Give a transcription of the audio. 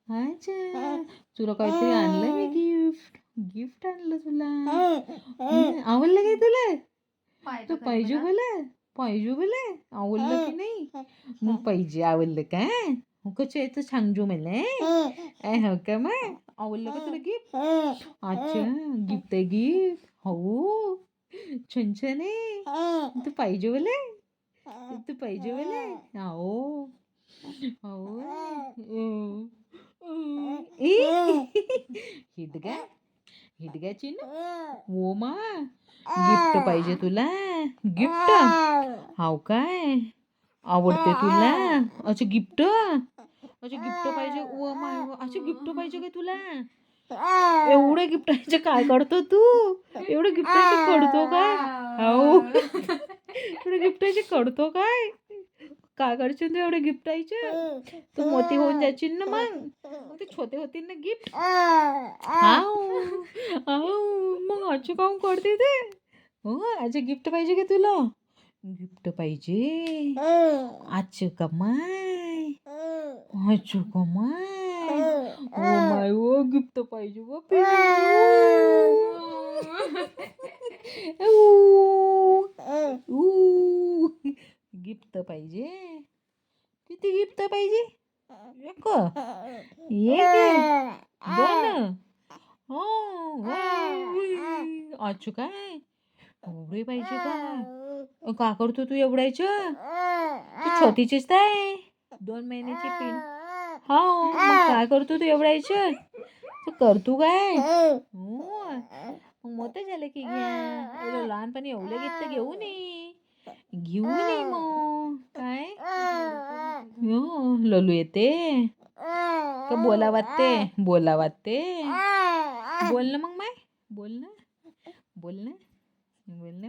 अच्छा, तुला काहीतरी आणलं मी गिफ्ट. गिफ्ट आणलं तुला. आवडलं काय तुला? पाय तर तर खरी पाहिजे मला. मला. पाहिजे मला. आवडलं की नाही? मग पाहिजे आवडलं का? हो कसं यायचं सांगजो मला. हो का मग? आवडलं का तुला गिफ्ट? अच्छा, गिफ्ट आहे गिफ्ट. हो. छान छान आहे. तू पाहिजे मला? तू पाहिजे मला? हो. हो. ए हिडगा हिडगा चिन्नू. हो मा गिफ्ट पाहिजे तुला. गिफ्ट हाव काय आवडते तुला. अच्छा गिफ्ट. अच्छा गिफ्ट पाहिजे. ओ माय अच्छा गिफ्ट पाहिजे काय तुला. एवढे गिफ्टाचे काय करतो तू. एवढे गिफ्टाचे करतो काय. हाऊ एवढे गिफ्टाचे करतो काय. काय करशील तू एवढे गिफ्टाचे. तू मोठी होऊन जाशील ना मग ते छोटे होतील ना गिफ्ट. हाऊ हाऊ मग अशी काहून करते ते. हो अच्छा गिफ्ट पाहिजे का तुला. गिफ्ट पाहिजे. अच्छा कमाय. अच्छा कमाय. ओ माय ओ गिफ्ट पाहिजे व गिफ्ट पाहिजे. किती गिफ्ट पाहिजे. एक एक आहे. दोन. हो अच्छा काय एवढे पाहिजे का करतो तू एवढ्याचं. तू छोटीचीच आहे 2 महिन्याची पिन. हो मग काय करतो तू एवढ्याचं. तू करतो काय हो मग मोठं झालं की घ्या. एवढं लहानपणी एवढं गिफ्ट घेऊ नये. घेऊ नये मग काय हो ललू येते का बोला वाटते. बोला वाटते. बोल ना मग माय बोल ना बोल ना बोल ना